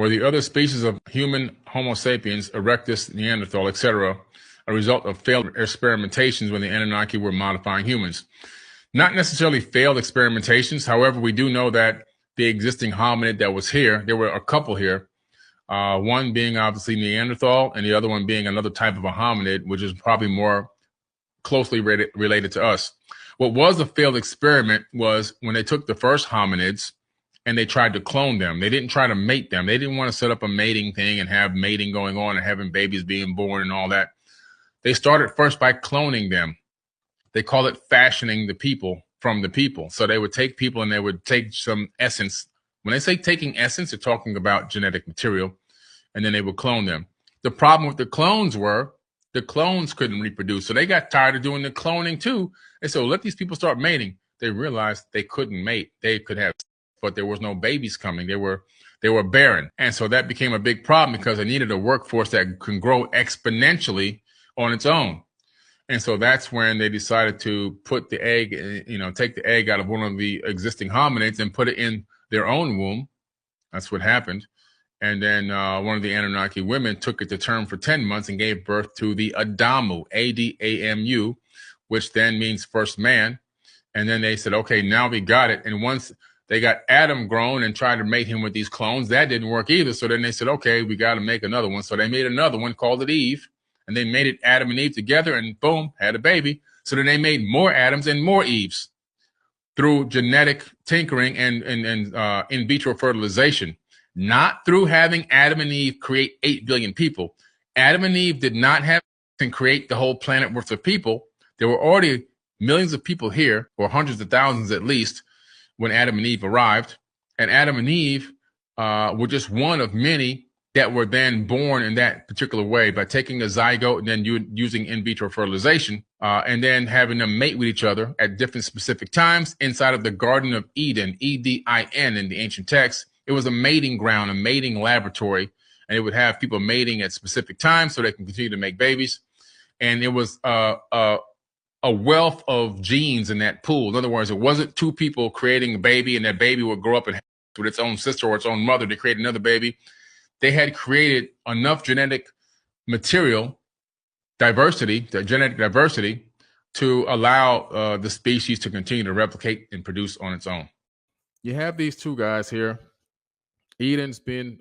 were the other species of human Homo sapiens, Erectus, Neanderthal, etc., a result of failed experimentations when the Anunnaki were modifying humans? Not necessarily failed experimentations. However, we do know that the existing hominid that was here, there were a couple here, one being obviously Neanderthal and the other one being another type of a hominid, which is probably more closely related to us. What was a failed experiment was when they took the first hominids and they tried to clone them. They didn't try to mate them. They didn't want to set up a mating thing and have mating going on and having babies being born and all that. They started first by cloning them. They call it fashioning the people from the people. So they would take people and they would take some essence. When they say taking essence, they're talking about genetic material, and then they would clone them. The problem with the clones were the clones couldn't reproduce. So they got tired of doing the cloning too. They said, well, let these people start mating. They realized they couldn't mate. They could have, but there was no babies coming. They were barren. And so that became a big problem because they needed a workforce that can grow exponentially on its own. And so that's when they decided to put the egg, take the egg out of one of the existing hominids and put it in their own womb. That's what happened. And then one of the Anunnaki women took it to term for 10 months and gave birth to the Adamu, Adamu, which then means first man. And then they said, okay, now we got it. And once they got Adam grown and tried to mate him with these clones, that didn't work either. So then they said, okay, we got to make another one. So they made another one, called it Eve. And they made it Adam and Eve together and boom, had a baby. So then they made more Adams and more Eves through genetic tinkering and in vitro fertilization. Not through having Adam and Eve create 8 billion people. Adam and Eve did not have and create the whole planet worth of people. There were already millions of people here, or hundreds of thousands at least, when Adam and Eve arrived. And Adam and Eve were just one of many that were then born in that particular way by taking a zygote and then using in vitro fertilization and then having them mate with each other at different specific times inside of the Garden of Eden, Edin in the ancient texts. It was a mating ground, a mating laboratory, and it would have people mating at specific times so they can continue to make babies. And it was a wealth of genes in that pool. In other words, it wasn't two people creating a baby and that baby would grow up and with its own sister or its own mother to create another baby. They had created enough genetic material, diversity, the genetic diversity, to allow the species to continue to replicate and produce on its own. You have these two guys here. Eden's been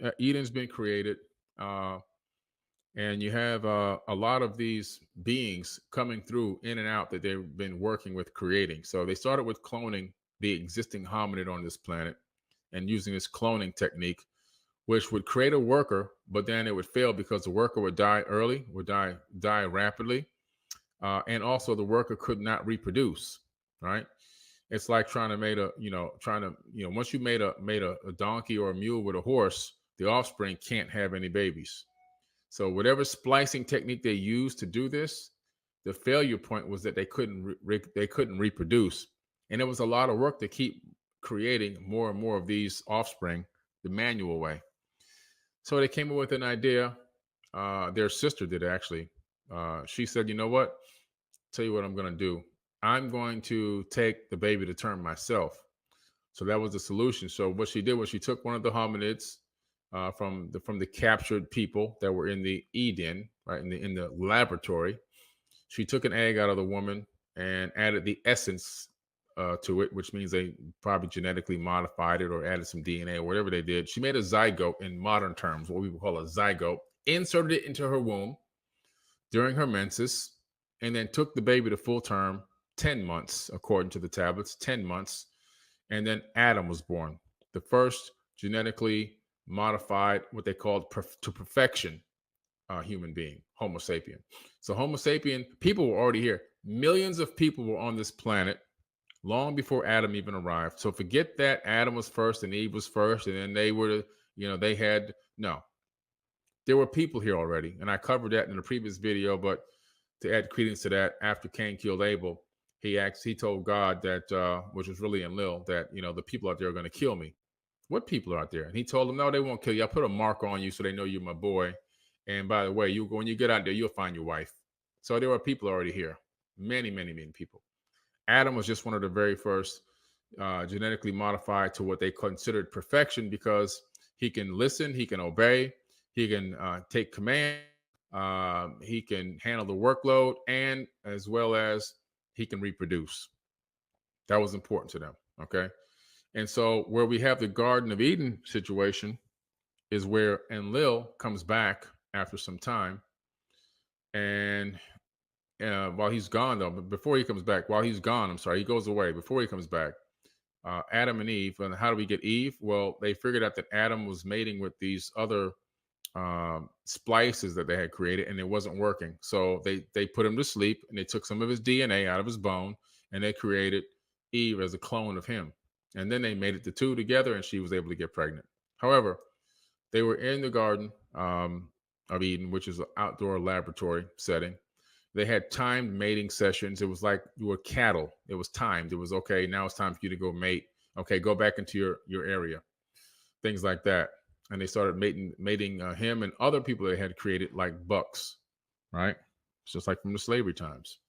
created, and you have a lot of these beings coming through in and out that they've been working with creating. So they started with cloning the existing hominid on this planet and using this cloning technique, which would create a worker, but then it would fail because the worker would die early, would die rapidly, and also the worker could not reproduce. Right? It's like trying to once you made a donkey or a mule with a horse, the offspring can't have any babies. So whatever splicing technique they used to do this, the failure point was that they couldn't reproduce, and it was a lot of work to keep creating more and more of these offspring the manual way. So they came up with an idea. Their sister did actually. She said, "You know what? Tell you what I'm going to do. I'm going to take the baby to term myself." So that was the solution. So what she did was she took one of the hominids from the captured people that were in the Eden, right, in the laboratory. She took an egg out of the woman and added the essence to it, which means they probably genetically modified it or added some DNA or whatever they did. She made a zygote in modern terms, what we would call a zygote, inserted it into her womb during her menses, and then took the baby to full term, 10 months, according to the tablets, 10 months. And then Adam was born, the first genetically modified, what they called to perfection human being, Homo sapien. So Homo sapien, people were already here. Millions of people were on this planet long before Adam even arrived. So forget that Adam was first and Eve was first, and then they were, no. There were people here already, and I covered that in the previous video, but to add credence to that, after Cain killed Abel, he told God that, which was really Enlil, that, the people out there are going to kill me. What people are out there? And he told them, no, they won't kill you. I'll put a mark on you so they know you're my boy. And by the way, when you get out there, you'll find your wife. So there were people already here. Many, many, many people. Adam was just one of the very first genetically modified to what they considered perfection, because He can listen, he can obey, he can take command, he can handle the workload, and as well as he can reproduce. That was important to them. Okay. And so where we have the Garden of Eden situation is where Enlil comes back after some time. And while he's gone, though, but before he comes back, while he's gone, I'm sorry, he goes away. Before he comes back, Adam and Eve. And how do we get Eve? Well, they figured out that Adam was mating with these other splices that they had created, and it wasn't working. So they put him to sleep, and they took some of his DNA out of his bone, and they created Eve as a clone of him. And then they made it the two together, and she was able to get pregnant. However, they were in the Garden of Eden, which is an outdoor laboratory setting. They had timed mating sessions. It was like you were cattle. It was timed. It was, okay, now it's time for you to go mate. Okay, go back into your area. Things like that. And they started mating him and other people they had created like bucks, right? It's just like from the slavery times.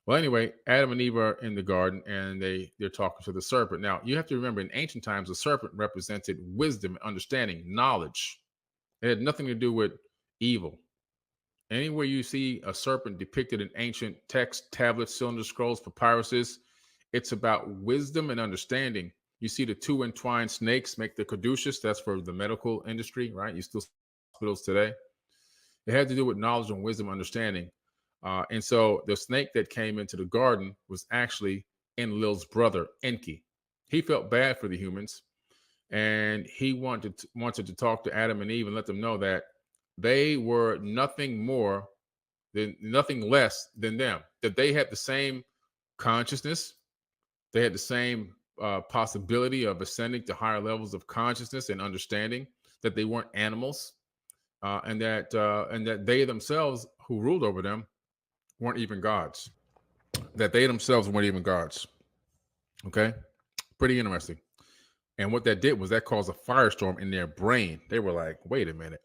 Well, anyway, Adam and Eve are in the garden, and they're talking to the serpent. Now, you have to remember, in ancient times, the serpent represented wisdom, understanding, knowledge. It had nothing to do with evil. Anywhere you see a serpent depicted in ancient texts, tablets, cylinder scrolls, papyruses, it's about wisdom and understanding. You see the two entwined snakes make the caduceus. That's for the medical industry, right? You still see hospitals today. It had to do with knowledge and wisdom, understanding. And so the snake that came into the garden was actually Enlil's brother, Enki. He felt bad for the humans, and he wanted to talk to Adam and Eve and let them know that they were nothing less than them, that they had the same consciousness, they had the same possibility of ascending to higher levels of consciousness and understanding, that they weren't animals, and that they themselves who ruled over them weren't even gods, that they themselves weren't even gods. Okay, pretty interesting. And what that did was that caused a firestorm in their brain. They were like, wait a minute,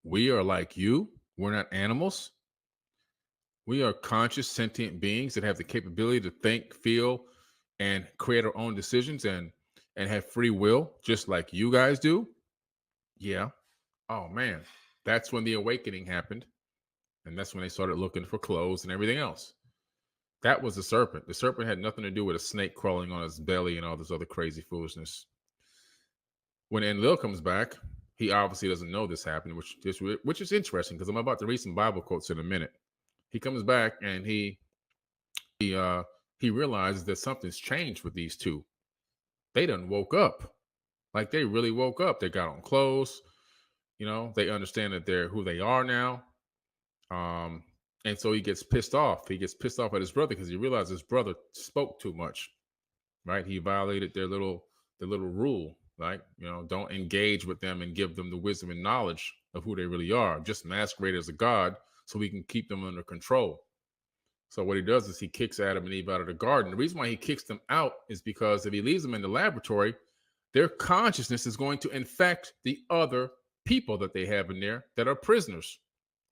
we are like you, we're not animals, we are conscious sentient beings that have the capability to think, feel, and create our own decisions and have free will just like you guys do. Yeah. Oh man, that's when the awakening happened. And that's when they started looking for clothes and everything else. That was the serpent. The serpent had nothing to do with a snake crawling on his belly and all this other crazy foolishness. When Enlil comes back, he obviously doesn't know this happened, which is interesting, because I'm about to read some Bible quotes in a minute. He comes back and he realizes that something's changed with these two. They done woke up. Like, they really woke up. They got on clothes. They understand that they're who they are now. And so he gets pissed off. He gets pissed off at his brother because he realized his brother spoke too much, right? He violated their little rule, right? Don't engage with them and give them the wisdom and knowledge of who they really are. Just masquerade as a god so we can keep them under control. So what he does is he kicks Adam and Eve out of the garden. The reason why he kicks them out is because if he leaves them in the laboratory, their consciousness is going to infect the other people that they have in there that are prisoners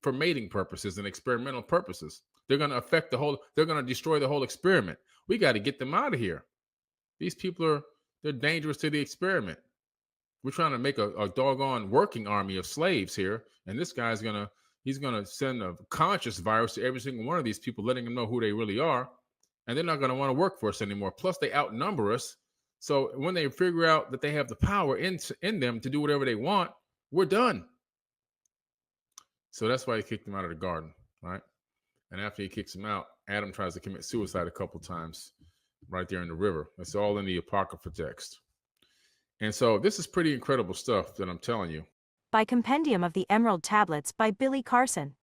for mating purposes and experimental purposes. They're going to affect they're going to destroy the whole experiment. We got to get them out of here. These people they're dangerous to the experiment. We're trying to make a doggone working army of slaves here. And this guy's he's going to send a conscious virus to every single one of these people, letting them know who they really are. And they're not going to want to work for us anymore. Plus they outnumber us. So when they figure out that they have the power in them to do whatever they want, we're done. So that's why he kicked him out of the garden, right? And after he kicks him out, Adam tries to commit suicide a couple times right there in the river. It's all in the Apocrypha text. And so this is pretty incredible stuff that I'm telling you. By Compendium of the Emerald Tablets by Billy Carson.